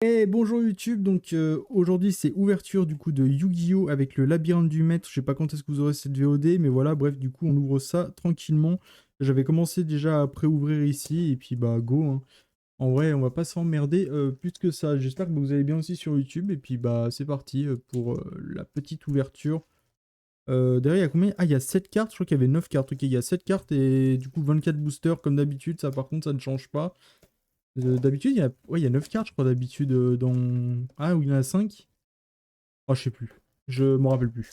Et bonjour YouTube, donc aujourd'hui c'est ouverture du coup de Yu-Gi-Oh avec le labyrinthe du maître, je sais pas quand est-ce que vous aurez cette VOD, mais voilà, bref, du coup on ouvre ça tranquillement. J'avais commencé déjà à pré-ouvrir ici, et puis bah go, hein. En vrai on va pas s'emmerder plus que ça, j'espère que vous allez bien aussi sur YouTube, et puis bah c'est parti pour la petite ouverture. Derrière il y a combien? Ah il y a 7 cartes, je crois qu'il y avait 9 cartes, ok il y a 7 cartes et du coup 24 boosters comme d'habitude, ça par contre ça ne change pas. D'habitude, il y a 9 cartes, je crois, d'habitude, dans... Ah, ou il y en a 5. Oh, je sais plus. Je m'en rappelle plus.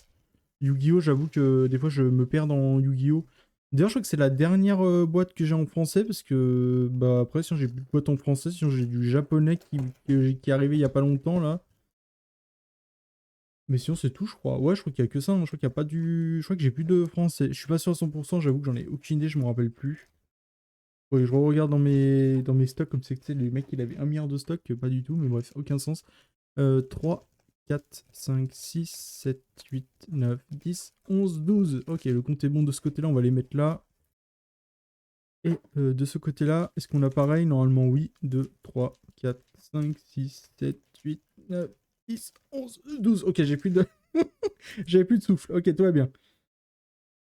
Yu-Gi-Oh, j'avoue que des fois, je me perds dans Yu-Gi-Oh. D'ailleurs, je crois que c'est la dernière boîte que j'ai en français, parce que, bah, après, sinon, j'ai plus de boîte en français, sinon, j'ai du japonais qui est arrivé il y a pas longtemps, là. Mais sinon, c'est tout, je crois. Ouais, je crois qu'il y a que ça, hein. Je crois qu'il y a pas du... Je crois que j'ai plus de français. Je suis pas sûr à 100%, j'avoue que j'en ai aucune idée, je m'en rappelle plus. Ouais, je regarde dans mes stocks, comme c'est que tu sais, le mec, il avait 1 milliard de stocks, pas du tout, mais bref, aucun sens. 3, 4, 5, 6, 7, 8, 9, 10, 11, 12. Ok, le compte est bon de ce côté-là, on va les mettre là. Et de ce côté-là, est-ce qu'on a pareil? Normalement, oui. 2, 3, 4, 5, 6, 7, 8, 9, 10, 11, 12. Ok, j'ai plus de... J'avais plus de souffle. Ok, tout va bien.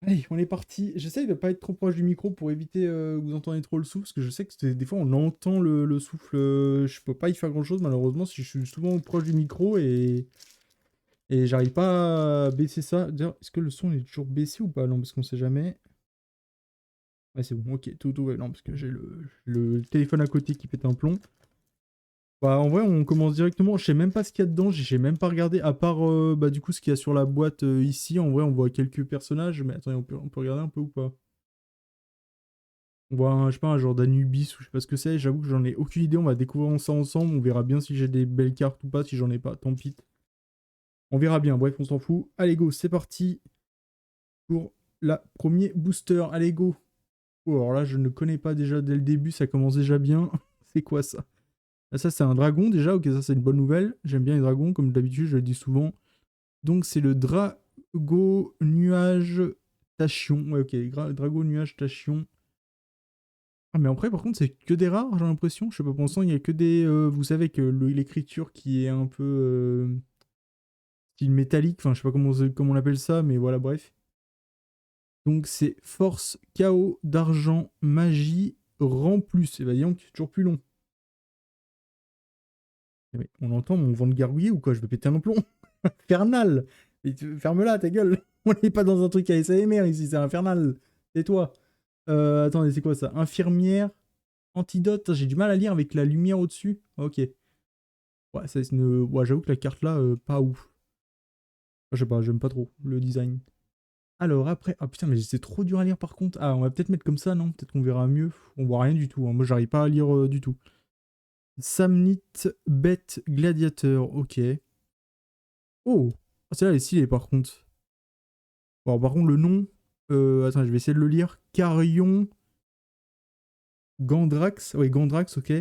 Allez, on est parti. J'essaye de pas être trop proche du micro pour éviter que vous entendez trop le souffle, parce que je sais que des fois on entend le souffle. Je peux pas y faire grand-chose, malheureusement, si je suis souvent proche du micro et j'arrive pas à baisser ça. D'ailleurs, est-ce que le son est toujours baissé ou pas? Non, parce qu'on sait jamais. Ouais, c'est bon, ok, tout va. Non, parce que j'ai le téléphone à côté qui pète un plomb. Bah, en vrai, on commence directement. Je sais même pas ce qu'il y a dedans, j'ai même pas regardé, à part bah, du coup ce qu'il y a sur la boîte ici. En vrai, on voit quelques personnages, mais attendez, on peut regarder un peu ou pas? On voit je sais pas, un genre d'Anubis ou je sais pas ce que c'est. J'avoue que j'en ai aucune idée. On va découvrir ça ensemble. On verra bien si j'ai des belles cartes ou pas. Si j'en ai pas, tant pis. On verra bien. Bref, on s'en fout. Allez, go, c'est parti pour la premier booster. Allez, go. Oh, alors là, je ne connais pas déjà dès le début. Ça commence déjà bien. C'est quoi ça? Ah, ça, c'est un dragon déjà. Ok, ça, c'est une bonne nouvelle. J'aime bien les dragons, comme d'habitude, je le dis souvent. Donc, c'est le Drago Nuage Tachyon. Ouais, ok. Drago Nuage Tachyon. Ah, mais après, par contre, c'est que des rares, j'ai l'impression. Je sais pas, pour l'instant, il y a que des. Vous savez que l'écriture qui est un peu style métallique, enfin, je sais pas comment on appelle ça, mais voilà, bref. Donc, c'est force, chaos, d'argent, magie, rang plus. Et bah, dis donc, c'est toujours plus long. Eh mais on entend mon vent de gargouiller ou quoi? Je vais péter un plomb. Infernal! Ferme-la, ta gueule! On n'est pas dans un truc à ASMR ici, c'est infernal! Tais-toi! Attendez, c'est quoi ça? Infirmière, antidote. J'ai du mal à lire avec la lumière au-dessus. Ok. Ouais, ouais, j'avoue que la carte là, pas ouf. Je sais pas, j'aime pas trop le design. Alors après, ah putain, mais c'est trop dur à lire par contre. Ah, on va peut-être mettre comme ça, non? Peut-être qu'on verra mieux. On voit rien du tout, hein. Moi, j'arrive pas à lire du tout. Samnite, bête, gladiateur, ok. Oh! Ah, celle-là, elle est stylée par contre. Bon, par contre, le nom. Attends, je vais essayer de le lire. Carion, Gandrax. Ouais, Gandrax, ok.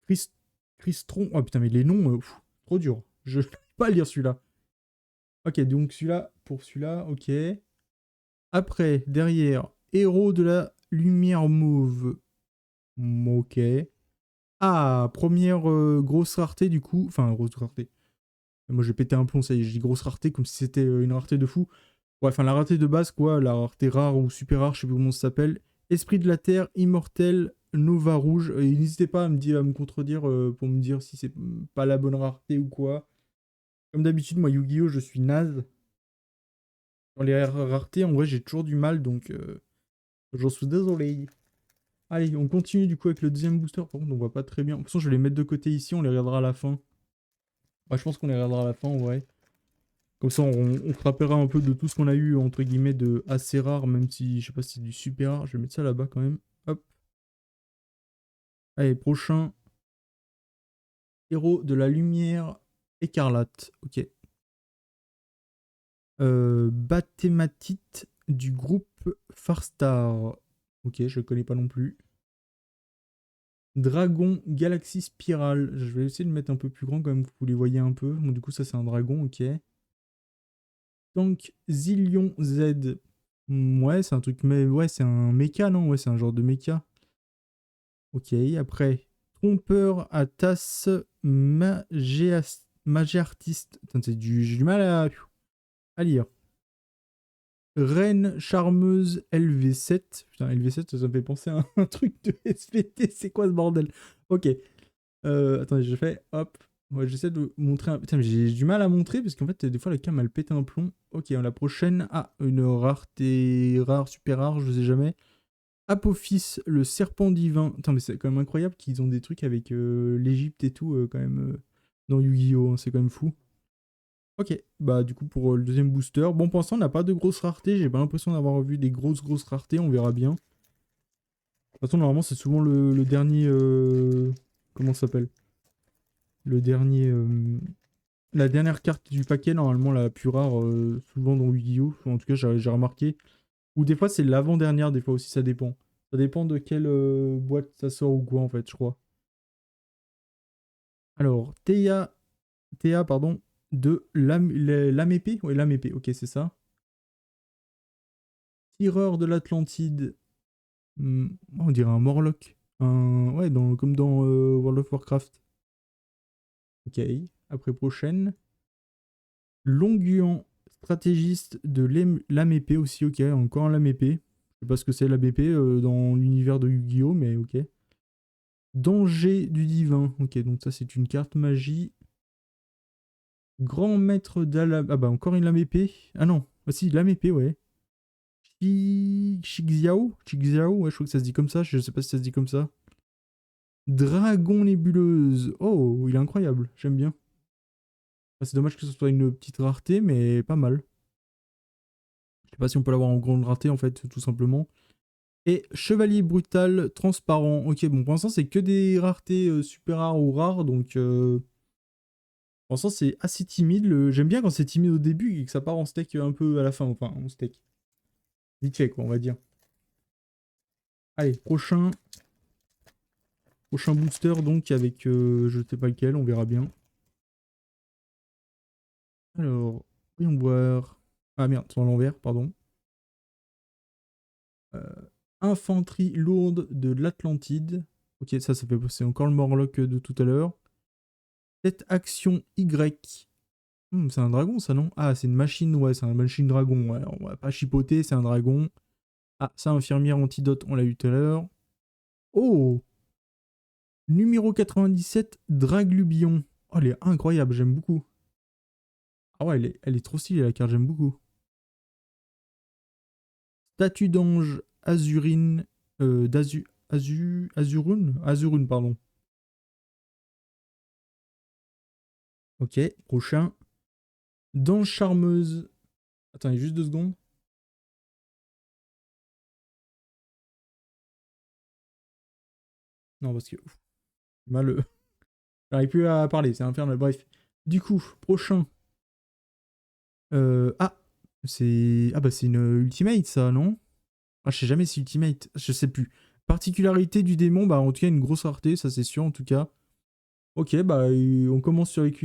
Christ... Christron. Oh putain, mais les noms, trop dur. Je peux pas lire celui-là. Ok, donc celui-là, pour celui-là, ok. Après, derrière, héros de la lumière mauve. Ok. Ah, première grosse rareté du coup. Enfin, grosse rareté. Moi, j'ai pété un plomb, ça y est, j'ai dit grosse rareté comme si c'était une rareté de fou. Ouais, enfin, la rareté de base, quoi. La rareté rare ou super rare, je sais plus comment ça s'appelle. Esprit de la Terre, immortel, Nova rouge. Et n'hésitez pas à me contredire pour me dire si c'est pas la bonne rareté ou quoi. Comme d'habitude, moi, Yu-Gi-Oh, je suis naze. Dans les raretés, en vrai, j'ai toujours du mal, donc j'en suis désolé. Allez, on continue du coup avec le deuxième booster. Par contre, on voit pas très bien. De toute façon, je vais les mettre de côté ici, on les regardera à la fin. Ouais, je pense qu'on les regardera à la fin, ouais. Comme ça, on se rappellera un peu de tout ce qu'on a eu, entre guillemets, de assez rare, même si je sais pas si c'est du super rare. Je vais mettre ça là-bas quand même. Hop. Allez, prochain. Héros de la lumière écarlate. Ok. Bathématite du groupe Farstar. Ok, je connais pas non plus. Dragon Galaxy Spiral. Je vais essayer de le mettre un peu plus grand quand même, que vous les voyez un peu. Bon, du coup, ça, c'est un dragon, ok. Tank Zillion Z. Ouais, c'est un truc, mais ouais, c'est un mecha, non? Ouais, c'est un genre de mecha. Ok, après, Trompeur à tasse Magie artiste. Putain, j'ai du mal à lire. Reine charmeuse LV7. Putain, LV7, ça me fait penser à un truc de SVT. C'est quoi ce bordel? Ok. Attendez, je fais hop. Ouais, j'essaie de vous montrer un. Putain, mais j'ai du mal à montrer parce qu'en fait, des fois, la cam elle pète un plomb. Ok, la prochaine. Ah, une rareté rare, super rare, je sais jamais. Apophis, le serpent divin. Attends, mais c'est quand même incroyable qu'ils ont des trucs avec l'Egypte et tout, quand même, dans Yu-Gi-Oh! Hein, c'est quand même fou. Ok, bah du coup pour le deuxième booster, bon pour l'instant on n'a pas de grosses raretés, j'ai pas l'impression d'avoir vu des grosses raretés, on verra bien. De toute façon normalement c'est souvent le dernier, comment ça s'appelle? Le dernier, la dernière carte du paquet, normalement la plus rare, souvent dans Yu-Gi-Oh! Enfin, en tout cas j'ai remarqué. Ou des fois c'est l'avant-dernière, des fois aussi ça dépend. Ça dépend de quelle boîte ça sort ou quoi en fait je crois. Alors, Théa, pardon, de l'AMP? Ouais, l'AMP, ok, c'est ça. Tireur de l'Atlantide. On dirait un Morlock. Ouais, comme dans World of Warcraft. Ok, après prochaine. Longuan, stratégiste de l'AMP aussi, ok, encore un l'AMP. Je sais pas ce que c'est l'AMP dans l'univers de Yu-Gi-Oh, mais ok. Danger du divin, ok, donc ça c'est une carte magie. Grand maître d'Alam. Ah bah encore une lame épée. Ah non. Ah si, lame épée, ouais. Chixiao, ouais, je crois que ça se dit comme ça. Je sais pas si ça se dit comme ça. Dragon nébuleuse. Oh, il est incroyable. J'aime bien. Ah, c'est dommage que ce soit une petite rareté, mais pas mal. Je sais pas si on peut l'avoir en grande rareté, en fait, tout simplement. Et chevalier brutal, transparent. Ok, bon, pour l'instant, c'est que des raretés super rares ou rares, donc pour l'instant, c'est assez timide. J'aime bien quand c'est timide au début et que ça part en steak un peu à la fin, enfin, en steak. Vite fait, quoi, on va dire. Allez, prochain booster, donc, avec je sais pas lequel, on verra bien. Alors, voyons voir. Ah merde, c'est à l'envers, pardon. Euh, Infanterie lourde de l'Atlantide. Ok, ça fait c'est encore le Morlock de tout à l'heure. Cette action Y. C'est un dragon, ça, non? Ah, c'est une machine, ouais, c'est une machine dragon. Ouais, on va pas chipoter, c'est un dragon. Ah, ça, infirmière antidote, on l'a eu tout à l'heure. Oh! Numéro 97, Draglubion. Oh, elle est incroyable, j'aime beaucoup. Ah ouais, elle est trop stylée, la carte, j'aime beaucoup. Statue d'ange Azurine. Azurune, pardon. Ok, prochain. Dange charmeuse. Attendez, juste 2 secondes. Non, parce que. Mal. J'arrive plus à parler, c'est infernal. Bref. Du coup, prochain. Ah, c'est. Ah bah c'est une ultimate, ça, non? Ah, je sais jamais si ultimate. Je sais plus. Particularité du démon, bah en tout cas, une grosse rareté, ça c'est sûr, en tout cas. Ok, bah on commence avec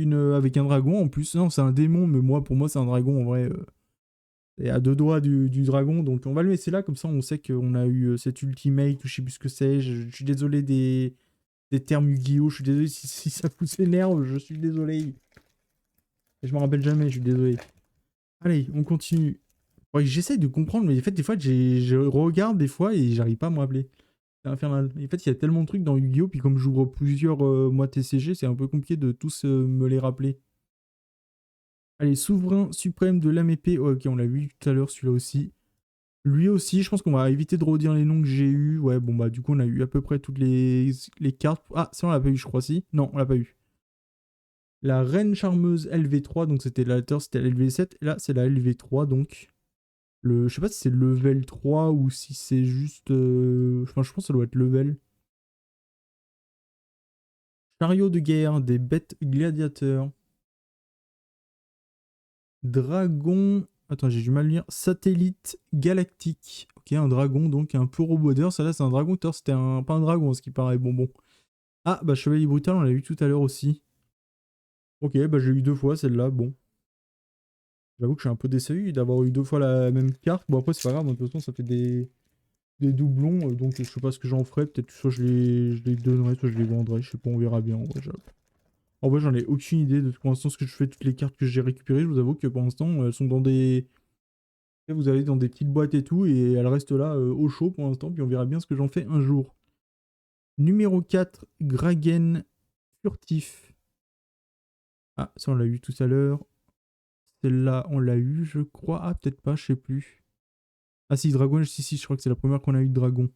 un dragon en plus. Non, c'est un démon, mais pour moi, c'est un dragon en vrai. Et à 2 doigts du dragon, donc on va le laisser là, comme ça on sait qu'on a eu cette ultimate, ou je sais plus ce que c'est. Je suis désolé des termes Yu-Gi-Oh! Je suis désolé si ça vous énerve, je suis désolé. Je me rappelle jamais, je suis désolé. Allez, on continue. Ouais, j'essaye de comprendre, mais en fait, des fois, je regarde des fois et j'arrive pas à me rappeler. C'est infernal. En fait, il y a tellement de trucs dans Yu-Gi-Oh! Puis comme j'ouvre plusieurs mois TCG, c'est un peu compliqué de tous me les rappeler. Allez, souverain suprême de l'âme épée. Ouais, ok, on l'a vu tout à l'heure, celui-là aussi. Lui aussi, je pense qu'on va éviter de redire les noms que j'ai eu. Ouais, bon, bah, du coup, on a eu à peu près toutes les cartes. Ah, ça, on l'a pas eu, je crois, si. Non, on l'a pas eu. La reine charmeuse LV3, donc c'était c'était la LV7. Et là, c'est la LV3, donc. Je sais pas si c'est level 3 ou si c'est juste. Enfin, je pense que ça doit être level. Chariot de guerre, des bêtes gladiateurs. Dragon. Attends, j'ai du mal à lire. Satellite galactique. Ok, un dragon, donc un peu robot. D'ailleurs, ça là, c'est un dragon. Tout à l'heure, c'était pas un dragon, ce qui paraît. Bon. Ah, bah, Chevalier Brutal, on l'a vu tout à l'heure aussi. Ok, bah, j'ai eu 2 fois celle-là. Bon. J'avoue que je suis un peu déçu d'avoir eu 2 fois la même carte. Bon, après, c'est pas grave. De toute façon, ça fait des doublons. Donc, je sais pas ce que j'en ferai. Peut-être soit je les donnerai, soit je les vendrai. Je sais pas, on verra bien. Ouais, En vrai, j'en ai aucune idée de pour l'instant ce que je fais, toutes les cartes que j'ai récupérées. Je vous avoue que pour l'instant, elles sont dans des. Vous avez dans des petites boîtes et tout, et elles restent là au chaud pour l'instant, puis on verra bien ce que j'en fais un jour. Numéro 4, Gragen furtif. Ah, ça on l'a eu tout à l'heure. Celle-là, on l'a eu, je crois. Ah, peut-être pas, je sais plus. Ah si, Dragon, si, je crois que c'est la première qu'on a eu de Dragon.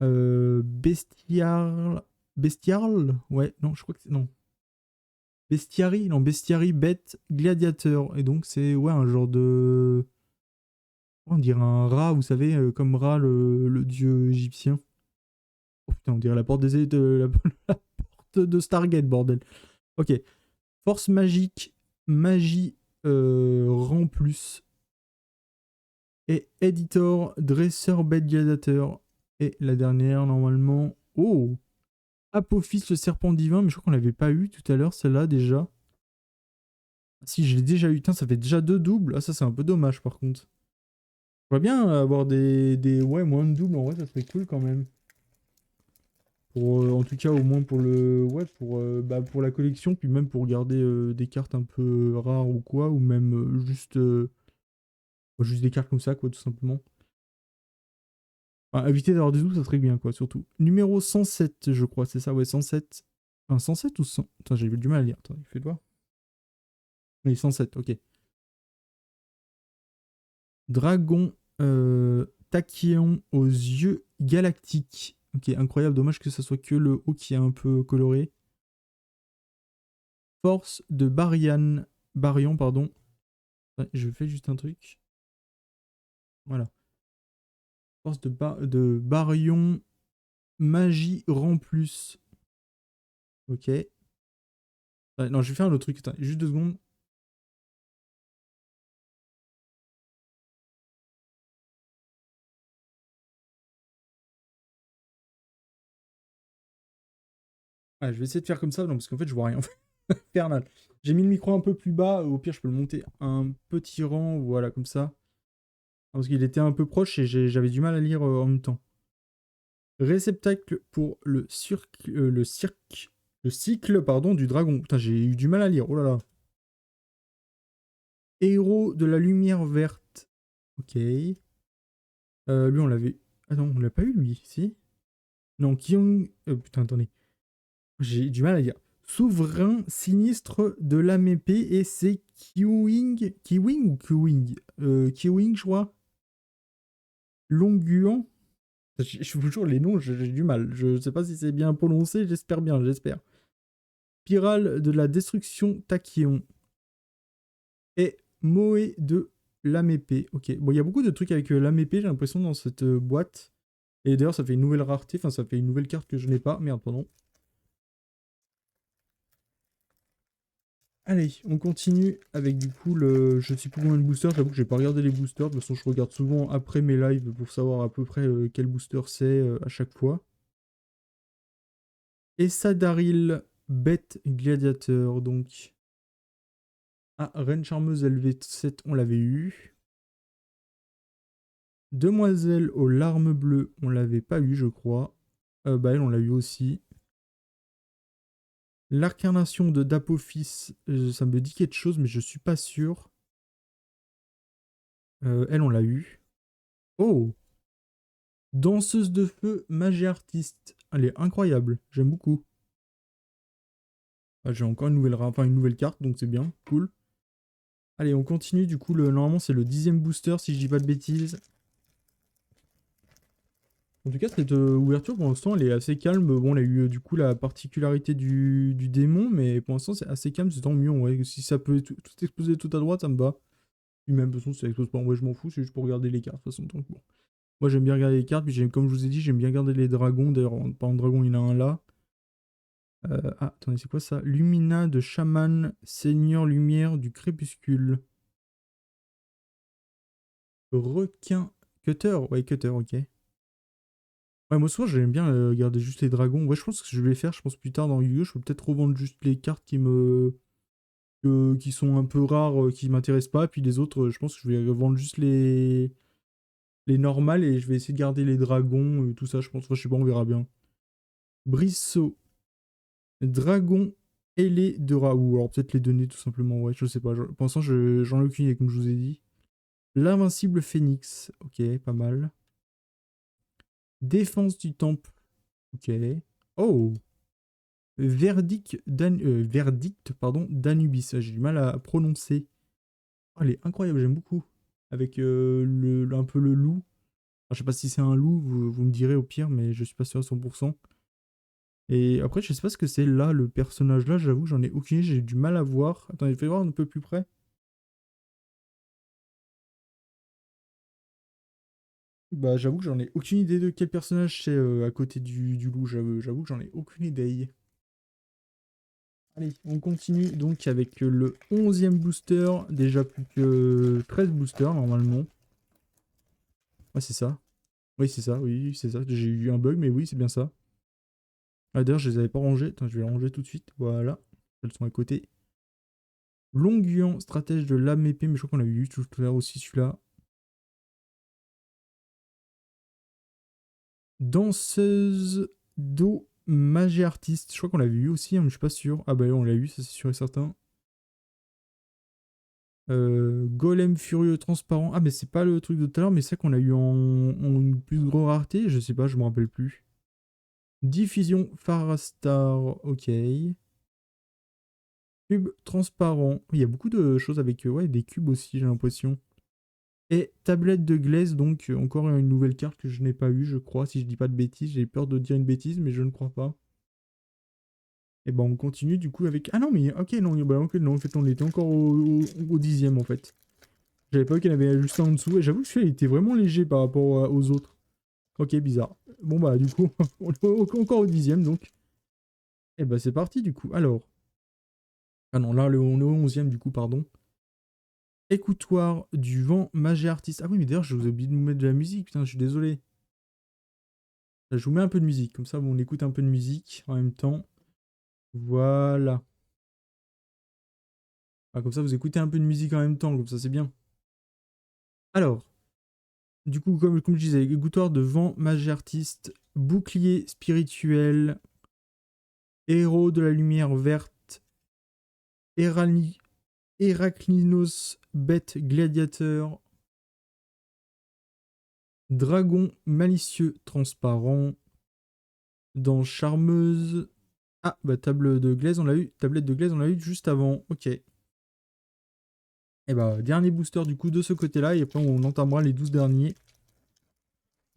Bestial. Bestial. Ouais, non, je crois que c'est. Non. Bestiary. Non, Bestiary, bête, gladiateur. Et donc, c'est ouais, un genre de. On dirait un rat, vous savez, comme Ra, le dieu égyptien. Oh putain, on dirait la porte la porte de Stargate, bordel. Ok. Force magique, magie rang plus. Et Editor, dresseur, bête, gladiateur. Et la dernière, normalement. Oh! Apophis, le serpent divin, mais je crois qu'on l'avait pas eu tout à l'heure, celle-là déjà. Si, je l'ai déjà eu. Putain, ça fait déjà 2 doubles. Ah, ça, c'est un peu dommage par contre. J'aimerais bien avoir ouais, moins de doubles, en vrai, ça serait cool quand même. Pour, en tout cas, au moins pour le. Ouais, pour la collection, puis même pour garder des cartes un peu rares ou quoi, ou même juste des cartes comme ça, quoi, tout simplement. Enfin, éviter d'avoir des doubles, ça serait bien, quoi, surtout. Numéro 107, je crois, c'est ça, ouais, 107. Enfin, 107 ou 100. Attends, j'ai eu du mal à lire. Attends, fais voir. Oui, 107, ok. Dragon tachyon aux yeux galactiques. Ok, incroyable, dommage que ça soit que le haut qui est un peu coloré. Force de Barion, pardon. Ouais, je fais juste un truc. Voilà. Force de Barion, magie rang plus. Ok. Ouais, non, je vais faire un autre truc. Attends, juste 2 secondes. Ah, je vais essayer de faire comme ça, non, parce qu'en fait, je vois rien. Infernal. J'ai mis le micro un peu plus bas. Au pire, je peux le monter un petit rang. Voilà, comme ça. Parce qu'il était un peu proche et j'avais du mal à lire en même temps. Réceptacle pour le cycle pardon, du dragon. Putain, j'ai eu du mal à lire. Oh là là. Héros de la lumière verte. Ok. Lui, on l'avait. Ah non, on l'a pas eu, lui. Si. Non, Kyung. Putain, attendez. J'ai du mal à lire. Souverain sinistre de l'AMP et c'est Kiwing. Kiwing ou Kiwing Kiwing, je crois. Longuan. Je vous jure, les noms, j'ai du mal. Je sais pas si c'est bien prononcé, j'espère bien, j'espère. Spirale de la destruction Tachyon. Et Moé de l'AMP. Ok, bon, il y a beaucoup de trucs avec l'AMP, j'ai l'impression, dans cette boîte. Et d'ailleurs, ça fait une nouvelle rareté, enfin, ça fait une nouvelle carte que je n'ai pas. Merde, pardon. Allez, on continue avec du coup le. Je sais plus combien de boosters, j'avoue que j'ai pas regardé les boosters. De toute façon, je regarde souvent après mes lives pour savoir à peu près quel booster c'est à chaque fois. Et Sadaril, bête gladiateur, donc. Ah, Reine Charmeuse LV7, on l'avait eu. Demoiselle aux larmes bleues, on l'avait pas eu, je crois. Bah, elle, on l'a eu aussi. L'incarnation de Dapophis, ça me dit quelque chose, mais je suis pas sûr. Elle, on l'a eu. Oh! Danseuse de feu, magie artiste. Elle est incroyable, j'aime beaucoup. Ah, j'ai encore une nouvelle carte, donc c'est bien, cool. Allez, on continue, du coup, normalement c'est le 10e booster, si je dis pas de bêtises. En tout cas, cette ouverture, pour l'instant, elle est assez calme. Bon, on a eu du coup la particularité du démon, mais pour l'instant, c'est assez calme, c'est tant mieux. Ouais. Si ça peut tout exploser tout à droite, ça me va. Puis même, de toute façon, si ça explose pas en vrai, je m'en fous, c'est juste pour regarder les cartes, de toute façon. Donc, bon. Moi, j'aime bien regarder les cartes, puis comme je vous ai dit, j'aime bien garder les dragons. D'ailleurs, par un dragon, il y en a un là. Ah, attendez, c'est quoi ça? Lumina de chaman, seigneur lumière du crépuscule. Requin. Cutter, ouais, cutter, ok. Ouais, moi souvent j'aime bien garder juste les dragons. Ouais, je pense que je vais faire, je pense plus tard dans Yu-Gi-Oh! Je peux peut-être revendre juste les cartes qui sont un peu rares, qui m'intéressent pas. Puis les autres, je pense que je vais revendre juste les normales et je vais essayer de garder les dragons, tout ça, je pense. Enfin, je sais pas, on verra bien. Brissot. Dragon ailé de rat. Ou alors peut-être les donner tout simplement, ouais, je sais pas. Pour l'instant, j'en ai aucune idée, comme je vous ai dit. L'invincible phénix, ok, pas mal. Défense du temple, ok. Oh, verdict, pardon, d'Anubis. J'ai du mal à prononcer. Oh, elle est incroyable, j'aime beaucoup. Avec un peu le loup. Enfin, je sais pas si c'est un loup, vous me direz au pire, mais je suis pas sûr à 100%. Et après, je sais pas ce que c'est là, le personnage là, j'avoue, j'en ai aucune idée, j'ai du mal à voir. Attendez, fais voir un peu plus près. Bah, j'avoue que j'en ai aucune idée de quel personnage c'est à côté du loup, j'avoue que j'en ai aucune idée. Allez, on continue donc avec le 11e booster, déjà plus que 13 boosters normalement. Ouais, c'est ça. Oui, c'est ça, oui, c'est ça. J'ai eu un bug, mais oui, c'est bien ça. Ah, d'ailleurs, je les avais pas rangés. Attends, je vais les ranger tout de suite. Voilà. Elles sont à côté. Longuian, stratège de lame épée, mais je crois qu'on l'a eu tout à l'heure aussi celui-là. Danseuse d'eau, magie artiste. Je crois qu'on l'avait eu aussi, hein, mais je suis pas sûr. Ah bah on l'a eu, ça c'est sûr et certain. Golem furieux transparent. Ah mais c'est pas le truc de tout à l'heure, mais c'est qu'on a eu en une plus grosse rareté. Je sais pas, je me rappelle plus. Diffusion Farastar, ok. Cube transparent. Il y a beaucoup de choses avec ouais, des cubes aussi, j'ai l'impression. Et tablette de glaise, donc encore une nouvelle carte que je n'ai pas eue, je crois, si je dis pas de bêtises. J'ai peur de dire une bêtise, mais je ne crois pas. Et ben on continue du coup avec... Ah non, mais ok, non, bah, ok, non en fait on était encore au 10e en fait. J'avais pas vu qu'il y en avait juste en dessous, et j'avoue que celui-là il était vraiment léger par rapport aux autres. Ok, bizarre. Bon bah du coup, on est encore au 10e donc. Et bah c'est parti du coup. Alors... Ah non, là on est au 11e du coup, pardon. Écoutoire du vent, magie artiste. Ah oui, mais d'ailleurs je vous ai oublié de vous mettre de la musique, putain, je suis désolé. Là, je vous mets un peu de musique, comme ça on écoute un peu de musique en même temps. Voilà. Ah, comme ça vous écoutez un peu de musique en même temps, comme ça c'est bien. Alors, du coup, comme je disais, égouttoir de vent, magie artiste, bouclier spirituel, héros de la lumière verte, Héraclinos, bête gladiateur, dragon malicieux transparent, dans charmeuse. Ah, bah table de glaise, on l'a eu. Tablette de glace, on l'a eu juste avant. Ok. Et bah, dernier booster du coup de ce côté-là, et après on entamera les 12 derniers.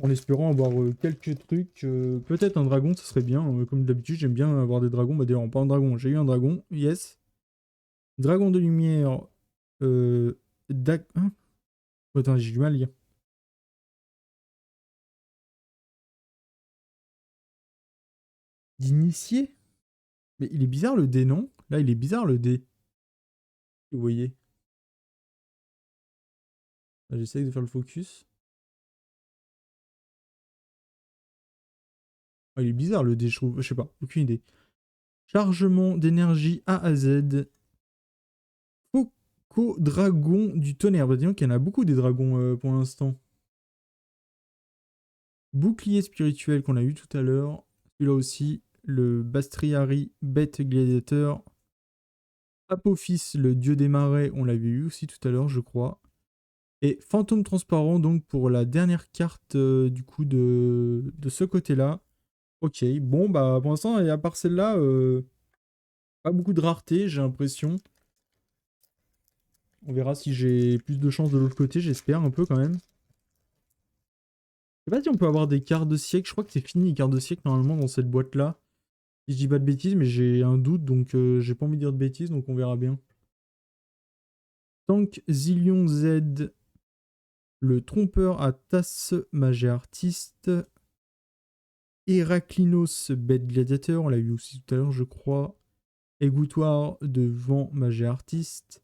En espérant avoir quelques trucs. Peut-être un dragon, ça serait bien. Comme d'habitude, j'aime bien avoir des dragons. Bah d'ailleurs, pas un dragon. J'ai eu un dragon, yes. Dragon de lumière. Euh, hein, attends, j'ai du mal à lire. D'initié. Mais il est bizarre le dé, non? Là, il est bizarre le dé. Vous voyez. J'essaye de faire le focus. Ah, il est bizarre le dé, je trouve. Je sais pas, aucune idée. Chargement d'énergie A à Z. Fauco dragon du tonnerre. Bah, disons qu'il y en a beaucoup des dragons pour l'instant. Bouclier spirituel qu'on a eu tout à l'heure. Celui-là aussi. Le Bastriari bête gladiateur. Apophis, le dieu des marais, on l'avait eu aussi tout à l'heure, je crois. Et fantôme transparent, donc pour la dernière carte du coup de ce côté-là. Ok, bon bah pour l'instant, et à part celle-là, pas beaucoup de rareté, j'ai l'impression. On verra si j'ai plus de chance de l'autre côté, j'espère un peu quand même. Je sais pas si on peut avoir des cartes de siècle, je crois que c'est fini les cartes de siècle normalement dans cette boîte-là. Si je dis pas de bêtises, mais j'ai un doute, donc j'ai pas envie de dire de bêtises, donc on verra bien. Tank Zillion Z, le trompeur à tasse magie artiste, Héraclinos bête gladiateur, on l'a vu aussi tout à l'heure, je crois. Égouttoir de vent magie artiste,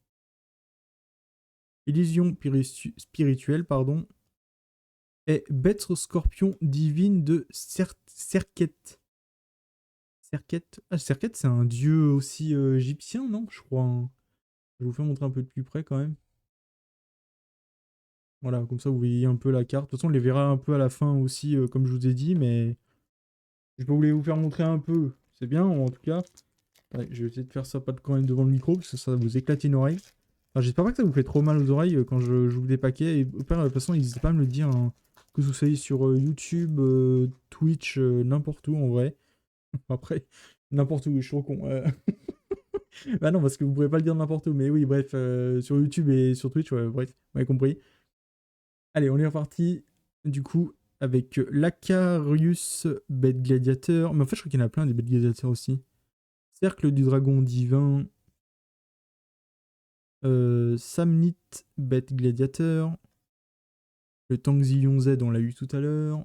Illusion spirituelle, pardon, et bête scorpion divine de Serket. Serket, ah, Serket, c'est un dieu aussi égyptien, non? Je crois, hein. Je vais vous faire montrer un peu de plus près quand même. Voilà, comme ça vous voyez un peu la carte. De toute façon, on les verra un peu à la fin aussi, comme je vous ai dit, mais je voulais vous faire montrer un peu. C'est bien, en tout cas. Ouais, je vais essayer de faire ça pas quand même devant le micro, parce que ça va vous éclater une oreille. Enfin, j'espère pas que ça vous fait trop mal aux oreilles quand je joue des paquets. Et au pire, de toute façon, n'hésitez pas à me le dire, hein, que vous soyez sur YouTube, Twitch, n'importe où en vrai. Après, n'importe où, je suis trop con. Bah non, parce que vous pourrez pas le dire n'importe où. Mais oui, bref, sur YouTube et sur Twitch, ouais, bref, vous m'avez compris. Allez, on est reparti, du coup, avec l'Acarius, bête gladiateur. Mais en fait, je crois qu'il y en a plein des bêtes gladiateurs aussi. Cercle du dragon divin. Samnite, bête gladiateur. Le Tangzillion Z, on l'a eu tout à l'heure.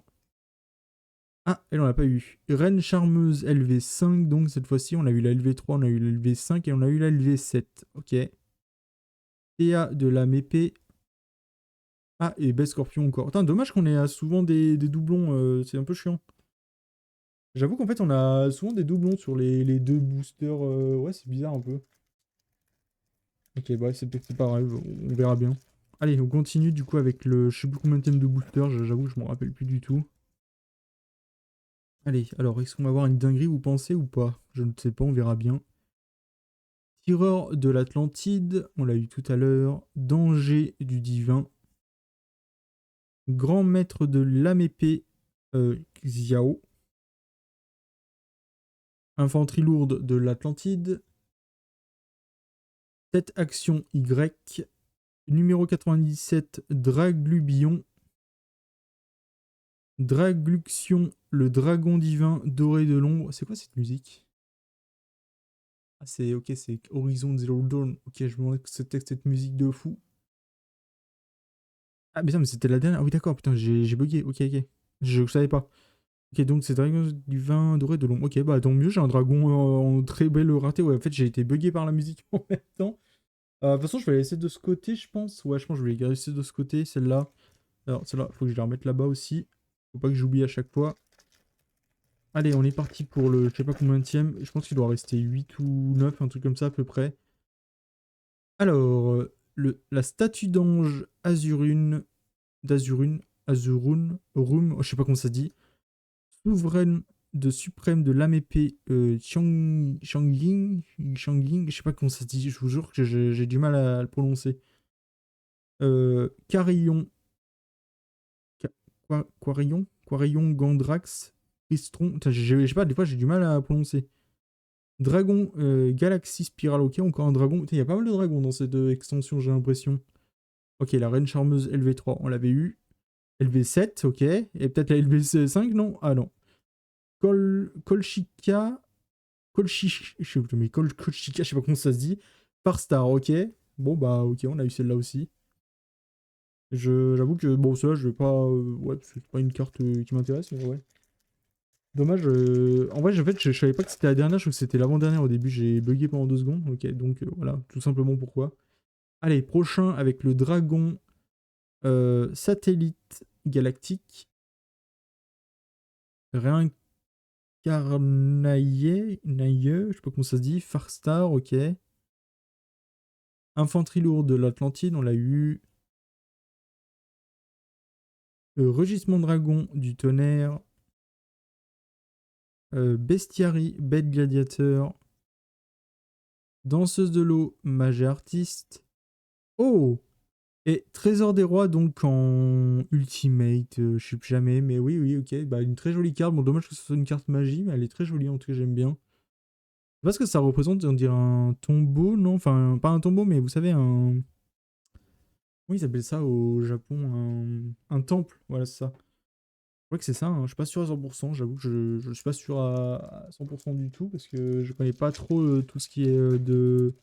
Ah, elle on l'a pas eu. Reine charmeuse LV5, donc cette fois-ci, on a eu la LV3, on a eu la LV5 et on a eu la LV7. Ok. Théa de la Mépée. Ah, et bête scorpion encore. Putain, dommage qu'on ait souvent des doublons, c'est un peu chiant. J'avoue qu'en fait, on a souvent des doublons sur les deux boosters. Ouais, c'est bizarre un peu. Ok, bah c'est peut-être pas grave, on verra bien. Allez, on continue du coup avec le. Je sais plus combien de thèmes de booster, j'avoue, je m'en rappelle plus du tout. Allez, alors, est-ce qu'on va avoir une dinguerie, vous pensez, ou pas? Je ne sais pas, on verra bien. Tireur de l'Atlantide, on l'a eu tout à l'heure. Danger du divin. Grand maître de l'âme épée, Xiao. Infanterie lourde de l'Atlantide. Tête action Y. Numéro 97, Draglubion. Dragluxion, le dragon divin doré de l'ombre. C'est quoi cette musique? Ah, c'est ok, c'est Horizon Zero Dawn. Ok, je me demandais que c'était cette musique de fou. Ah, mais ça, mais c'était la dernière. Ah oui, d'accord, putain, j'ai bugué. Ok, ok. Je savais pas. Ok, donc c'est dragon divin doré de l'ombre. Ok, bah tant mieux, j'ai un dragon en très belle rareté. Ouais, en fait, j'ai été bugué par la musique en même temps. De toute façon, je vais la laisser de ce côté, je pense. Ouais, je pense que je vais la laisser de ce côté, celle-là. Alors, celle-là, faut que je la remette là-bas aussi. Faut pas que j'oublie à chaque fois. Allez, on est parti pour le je sais pas combienième. Je pense qu'il doit rester 8 ou 9, un truc comme ça à peu près. Alors, la statue d'ange Azurune, Rum, je sais pas comment ça se dit. Souveraine de suprême de l'âme épée, Changying, je sais pas comment ça se dit, je vous jure que j'ai du mal à le prononcer. Carillon, Quarillon, Gandrax, Cristron, putain, je sais pas, des fois j'ai du mal à prononcer. Dragon, Galaxy Spiral, ok, encore un dragon. Il y a pas mal de dragons dans cette extension, j'ai l'impression. Ok, la Reine Charmeuse LV3, on l'avait eu. LV7, ok. Et peut-être la LV5, non? Ah non. Kolchika. Kolchich. Je sais mais Kolchika, je sais pas comment ça se dit. Farstar, ok. Bon, bah, ok, on a eu celle-là aussi. J'avoue que, bon, celle-là, je vais pas. Ouais, parce que c'est pas une carte qui m'intéresse, mais ouais. Dommage. En vrai, en fait, je savais pas que c'était la dernière, je crois que c'était l'avant-dernière au début. J'ai bugué pendant 2 secondes. Ok, donc voilà, tout simplement pourquoi. Allez, prochain avec le dragon satellite galactique. Réincarnaillé, je sais pas comment ça se dit. Farstar, ok. Infanterie lourde de l'Atlantide, on l'a eu. Rugissement dragon du tonnerre. Bestiary, bête gladiateur. Danseuse de l'eau, mage et artiste. Oh! Et Trésor des Rois, donc en Ultimate, je sais plus jamais, mais oui, oui, ok. Bah, une très jolie carte. Bon, dommage que ce soit une carte magie, mais elle est très jolie, en tout cas, j'aime bien. Je sais pas ce que ça représente, on dirait un tombeau, non? Enfin, pas un tombeau, mais vous savez, un. Comment ils appellent ça au Japon? Un temple, voilà, c'est ça. Je crois que c'est ça, hein. Je suis pas sûr à 100%, j'avoue que je suis pas sûr à 100% du tout, parce que je connais pas trop tout ce qui est de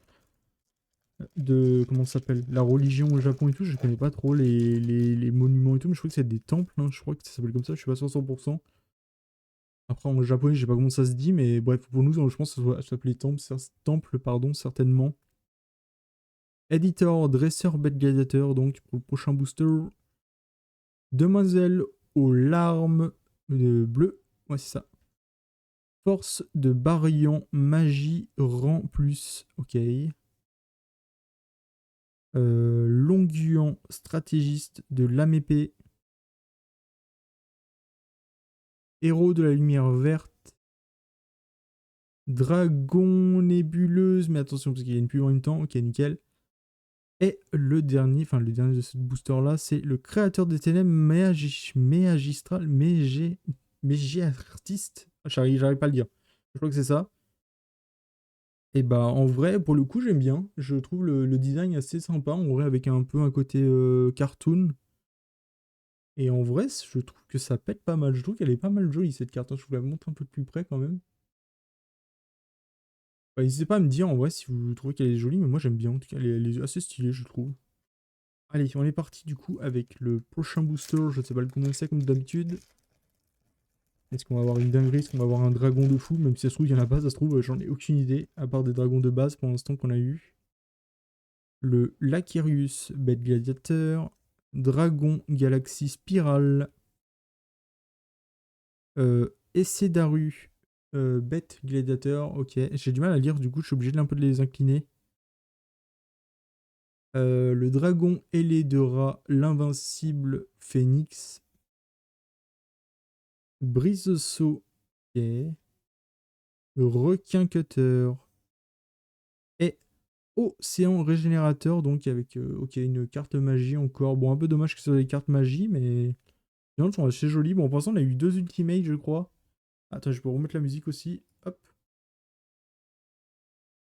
comment ça s'appelle, la religion au Japon et tout, je connais pas trop les monuments et tout, mais je crois que c'est des temples, hein, je crois que ça s'appelle comme ça, je suis pas sûr à 100%. Après en japonais, je sais pas comment ça se dit, mais bref, pour nous, je pense que ça s'appelait temple, pardon, certainement. Editor, dresseur, bête gladiateur, donc pour le prochain booster. Demoiselle aux larmes bleues, ouais c'est ça. Force de Baryon, magie, rang plus, ok. Longuant, stratégiste de l'âme épée. Héros de la lumière verte. Dragon nébuleuse, mais attention parce qu'il y a une pub en même temps. Ok, nickel. Et le dernier de ce booster là, c'est le créateur des ténèbres Méagistral, Mégiartiste. J'arrive pas à le dire. Je crois que c'est ça. Et bah en vrai, pour le coup, j'aime bien. Je trouve le design assez sympa. En vrai, avec un peu un côté cartoon. Et en vrai, je trouve que ça pète pas mal. Je trouve qu'elle est pas mal jolie cette carte. Je vous la montre un peu de plus près quand même. Bah, n'hésitez pas à me dire en vrai si vous trouvez qu'elle est jolie, mais moi j'aime bien. En tout cas, elle est assez stylée, je trouve. Allez, on est parti du coup avec le prochain booster. Je ne sais pas le combien c'est comme d'habitude. Est-ce qu'on va avoir une dinguerie? Est-ce qu'on va avoir un dragon de fou? Même si ça se trouve, il n'y en a pas. Ça se trouve, j'en ai aucune idée. À part des dragons de base pour l'instant qu'on a eu. Le Lacarius, bête gladiateur. Dragon galaxie spirale. Essedaru, bête gladiateur. Ok, j'ai du mal à lire, du coup, je suis obligé de un peu de les incliner. Le dragon ailé de rat, l'invincible phénix. Brise-saut, ok. Requin cutter. Et océan régénérateur, donc avec ok, une carte magie encore. Bon, un peu dommage que ce soit des cartes magie, mais non, elles sont assez jolies. Bon, pour l'instant, on a eu 2 ultimates, je crois. Attends, je peux remettre la musique aussi. Hop.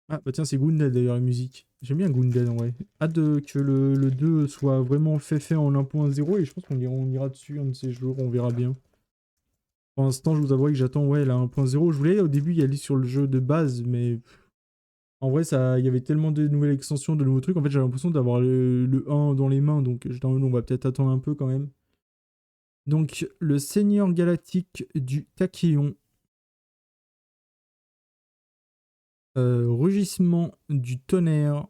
Ah, bah tiens, c'est Gundam d'ailleurs, la musique. J'aime bien Gundam en vrai. Hâte que le 2 soit vraiment fait en 1.0 et je pense on ira dessus un de ces jours, on verra bien. Pour l'instant, je vous avoue que j'attends ouais, la 1.0. Je voulais au début y aller sur le jeu de base, mais en vrai, il y avait tellement de nouvelles extensions, de nouveaux trucs. En fait, j'avais l'impression d'avoir le 1 dans les mains, donc j'étais en mode, on va peut-être attendre un peu quand même. Donc, le Seigneur Galactique du Tachyon, Rugissement du Tonnerre,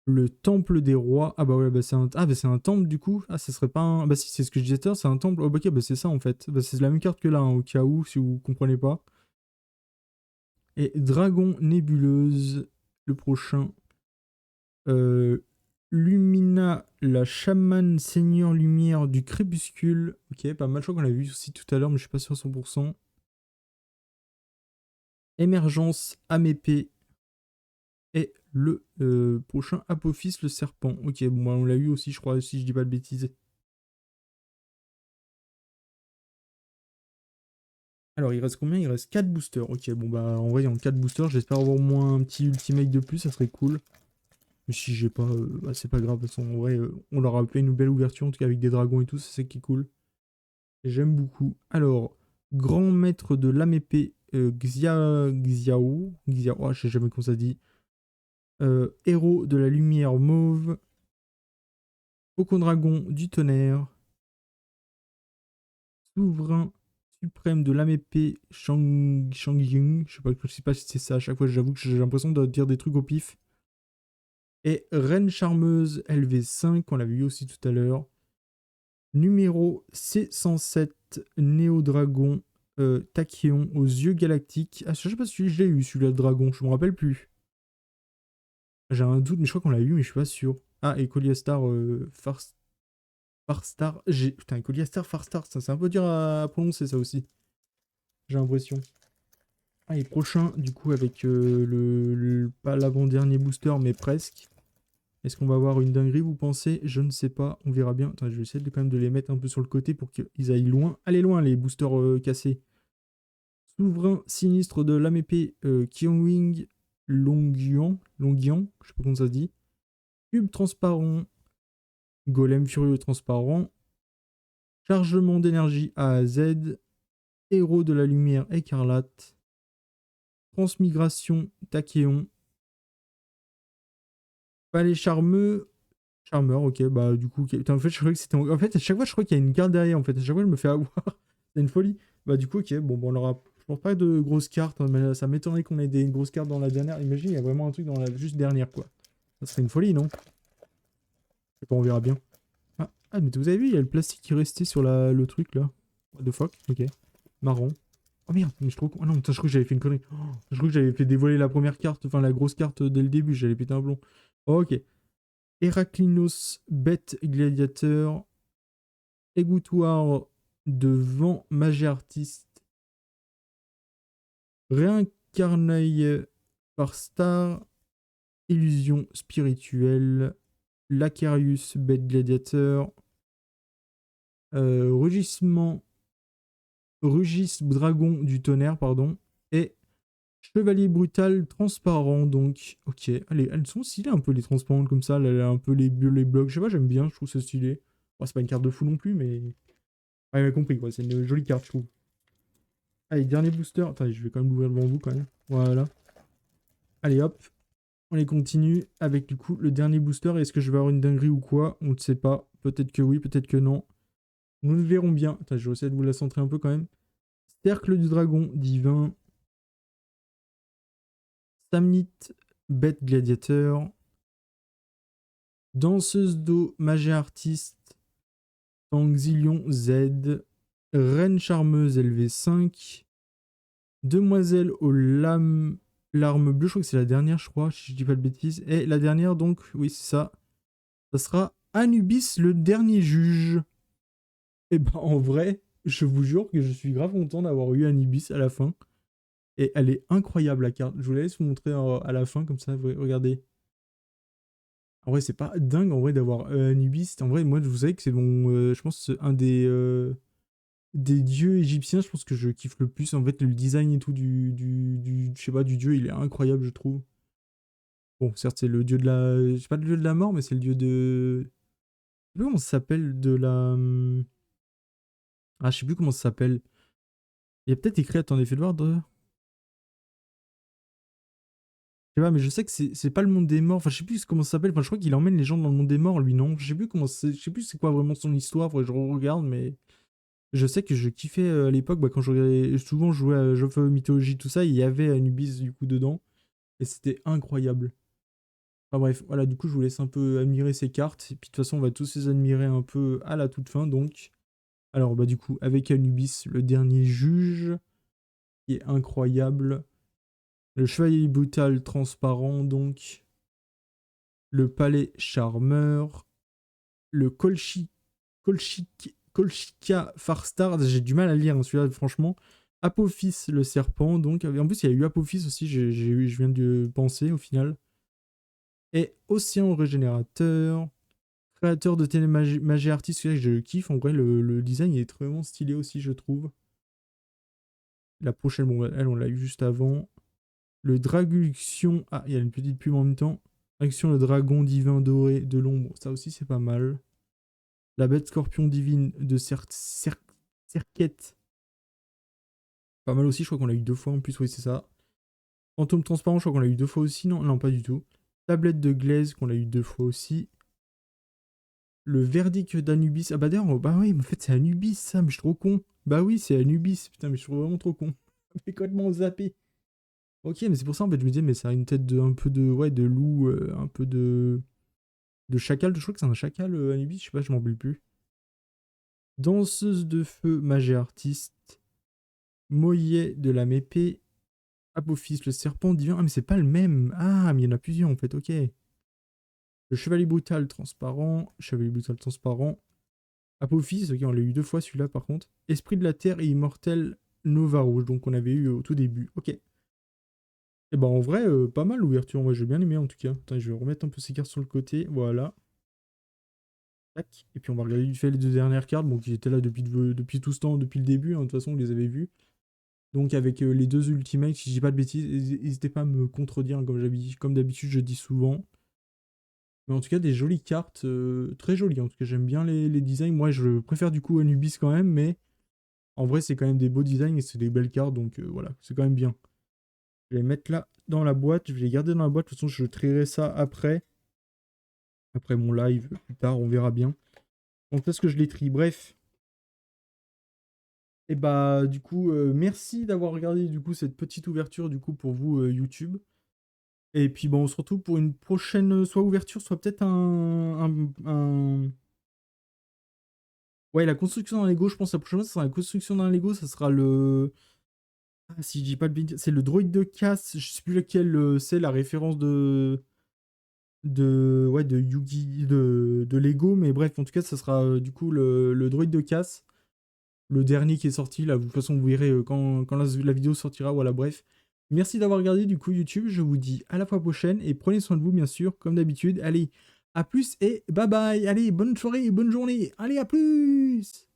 le temple des rois. Ah bah ouais, bah c'est un temple du coup. Ah, ça serait pas un. Bah si, c'est ce que je disais tout à l'heure, c'est un temple. Oh bah ok, bah c'est ça en fait. Bah c'est la même carte que là, hein, au cas où, si vous comprenez pas. Et Dragon Nébuleuse, le prochain. Euh, Lumina, la chamane seigneur lumière du crépuscule. Ok, pas mal. Je crois qu'on l'a vu aussi tout à l'heure, mais je suis pas sûr à 100%. Émergence, Amépée. Et le prochain Apophis, le serpent. Ok, bon, bah, on l'a eu aussi, je crois, si je dis pas de bêtises. Alors, il reste combien? Il reste 4 boosters. Ok, bon, bah, en vrai, en 4 boosters, j'espère avoir au moins un petit ultimate de plus, ça serait cool. Mais si j'ai pas, bah, c'est pas grave, parce qu'en vrai, on leur a fait une belle ouverture, en tout cas avec des dragons et tout, c'est ça qui est cool. J'aime beaucoup. Alors, grand maître de l'âme épée, Xiao, oh, je sais jamais comment ça se dit. Héros de la lumière mauve, Faucon dragon du tonnerre, souverain suprême de l'âme épée, Shangying, je sais pas si c'est ça, à chaque fois j'avoue que j'ai l'impression de dire des trucs au pif. Et reine charmeuse LV5, on l'avait vu aussi tout à l'heure. Numéro C107, Néo-Dragon, Tachyon aux yeux galactiques. Ah, je sais pas si je l'ai eu celui-là de dragon, je me rappelle plus. J'ai un doute, mais je crois qu'on l'a eu, mais je suis pas sûr. Ah, et Coliastar Farstar. Putain, Coliastar Farstar, ça c'est un peu dur à prononcer ça aussi. J'ai l'impression. Ah, et prochain, du coup, avec pas l'avant-dernier booster, mais presque. Est-ce qu'on va avoir une dinguerie, vous pensez? Je ne sais pas, on verra bien. Attends, je vais essayer quand même de les mettre un peu sur le côté pour qu'ils aillent loin. Allez loin, les boosters cassés. Souverain sinistre de l'âme épée, Kyongwing Longyan, je sais pas comment ça se dit. Cube transparent, golem furieux transparent. Chargement d'énergie A à Z. Héros de la lumière écarlate. Transmigration Tachéon. Palais charmeux. Charmeur, ok, bah du coup, putain, en fait, je crois que c'était. En fait, à chaque fois, je crois qu'il y a une garde derrière, en fait. À chaque fois, je me fais avoir. C'est une folie. Bah, du coup, ok, bon, on aura. Je pense pas de grosses cartes, hein, mais ça m'étonnerait qu'on ait des grosses cartes dans la dernière. Imagine, il y a vraiment un truc dans la juste dernière, quoi. Ça serait une folie, non? Je sais pas, on verra bien. Mais vous avez vu, il y a le plastique qui restait sur le truc, là. What the fuck? Ok. Marron. Oh merde, mais je trouve. Oh non, putain, je crois que j'avais fait une connerie. Oh, je crois que j'avais fait dévoiler la première carte, enfin la grosse carte dès le début, j'allais péter un plomb. Oh, ok. Héraclinos, bête gladiateur, égouttoir de vent, magie artiste, Réincarnaille par Star, Illusion spirituelle, Lacarius, Bête Gladiateur, Rugissement, Rugis Dragon du Tonnerre, pardon, et Chevalier Brutal transparent, donc, ok, allez, elles sont stylées un peu les transparentes comme ça, là, un peu les blocs, je sais pas, j'aime bien, je trouve ça stylé. Bon, c'est pas une carte de fou non plus, mais... Ouais, j'ai compris, quoi, c'est une jolie carte, je trouve. Allez, dernier booster, attendez, je vais quand même l'ouvrir devant vous, quand même, voilà. Allez, hop, on les continue avec, du coup, le dernier booster, est-ce que je vais avoir une dinguerie ou quoi? On ne sait pas, peut-être que oui, peut-être que non. Nous le verrons bien. Attends, je vais essayer de vous la centrer un peu, quand même. Cercle du Dragon, divin. Samnite, Bête Gladiateur. Danseuse d'eau, magie artiste, Tangzillion Z, Reine charmeuse LV5, Demoiselle aux larmes bleues, je crois que c'est la dernière, je crois, si je dis pas de bêtises. Et la dernière, donc, oui, c'est ça. Ça sera Anubis, le dernier juge. Et ben, en vrai, je vous jure que je suis grave content d'avoir eu Anubis à la fin. Et elle est incroyable, la carte. Je vous la laisse vous montrer à la fin, comme ça, regardez. En vrai, c'est pas dingue en vrai d'avoir Anubis. En vrai, moi, vous savez que c'est mon. Je pense que c'est un des dieux égyptiens. Je pense que je kiffe le plus. En fait, le design et tout je sais pas, du dieu, il est incroyable, je trouve. Bon, certes, c'est le dieu de la. Je sais pas le dieu de la mort, mais c'est le dieu de. Je sais plus comment ça s'appelle. De la. Ah, je sais plus comment ça s'appelle. Il y a peut-être écrit. Attendez, faites voir. Je sais pas, mais je sais que c'est pas le monde des morts. Enfin, je sais plus comment ça s'appelle. Enfin, je crois qu'il emmène les gens dans le monde des morts, lui, non? Je sais plus comment c'est. Je sais plus c'est quoi vraiment son histoire. Faudrait que je regarde, mais. Je sais que je kiffais à l'époque, bah, quand je regardais, souvent je jouais à jeux de mythologie, tout ça, il y avait Anubis du coup dedans, et c'était incroyable. Enfin bref, voilà, du coup je vous laisse un peu admirer ces cartes, et puis de toute façon on va tous les admirer un peu à la toute fin, donc. Alors bah du coup, avec Anubis, le dernier juge, qui est incroyable, le chevalier brutal transparent, donc, le palais charmeur, le Kolchika Farstar, j'ai du mal à lire hein, celui-là, franchement. Apophis le serpent, donc. En plus, il y a eu Apophis aussi, je viens de penser au final. Et Océan régénérateur, créateur de télémagie artiste, celui-là que je kiffe. En vrai, le design est vraiment stylé aussi, je trouve. La prochaine, bon, elle, on l'a eu juste avant. Le Draguction. Ah, il y a une petite pub en même temps. Action le dragon divin doré de l'ombre, ça aussi c'est pas mal. La bête scorpion divine de Serquette. Pas mal aussi, je crois qu'on l'a eu deux fois en plus, oui, c'est ça. Fantôme transparent, je crois qu'on l'a eu deux fois aussi, non, non, pas du tout. Tablette de glaise, qu'on l'a eu deux fois aussi. Le verdict d'Anubis. Ah bah d'ailleurs, bah oui, mais en fait c'est Anubis ça, mais je suis trop con. Bah oui, c'est Anubis, putain, mais je suis vraiment trop con. J'ai complètement zappé. Ok, mais c'est pour ça en fait, je me disais, mais ça a une tête de un peu de, ouais, de loup, un peu de chacal. Je crois que c'est un chacal, Anubis, je sais pas, je m'en rappelle plus. Danseuse de feu, magie artiste. Moyet de la mépée. Apophis, le serpent divin. Ah, mais c'est pas le même. Ah, mais il y en a plusieurs en fait, ok. Le chevalier brutal transparent. Chevalier brutal transparent. Apophis, ok, on l'a eu deux fois celui-là par contre. Esprit de la terre et immortel Nova Rouge, donc on avait eu au tout début. Ok. Et bah en vrai, pas mal l'ouverture. Moi j'ai bien aimé en tout cas. Attends, je vais remettre un peu ces cartes sur le côté. Voilà. Tac. Et puis on va regarder vite fait les deux dernières cartes. Bon, qui étaient là depuis tout ce temps, depuis le début. Hein. De toute façon, on les avait vues. Donc avec les deux ultimates, si je dis pas de bêtises, n'hésitez pas à me contredire, hein, comme d'habitude je dis souvent. Mais en tout cas des jolies cartes, très jolies. En tout cas j'aime bien les designs. Moi je préfère du coup Anubis quand même, mais en vrai c'est quand même des beaux designs et c'est des belles cartes, donc voilà, c'est quand même bien. Je vais les mettre là dans la boîte, je vais les garder dans la boîte, de toute façon je trierai ça après mon live, plus tard, on verra bien. Donc est-ce que je les trie? Bref. Et bah du coup, merci d'avoir regardé du coup cette petite ouverture du coup pour vous YouTube. Et puis bon, on se retrouve pour une prochaine, soit ouverture, soit peut-être Ouais, la construction d'un Lego, je pense que la prochaine fois, ça sera la construction d'un Lego, ça sera le... Ah, si je dis pas de bêtises, c'est le droïde de casse, je sais plus lequel c'est, la référence ouais, de Yugi, de Lego, mais bref, en tout cas, ça sera du coup le droïde de casse, le dernier qui est sorti, là, de toute façon, vous verrez quand la vidéo sortira, voilà, bref. Merci d'avoir regardé du coup YouTube. Je vous dis à la fois prochaine et prenez soin de vous, bien sûr, comme d'habitude. Allez, à plus et bye bye. Allez, bonne soirée, bonne journée. Allez, à plus.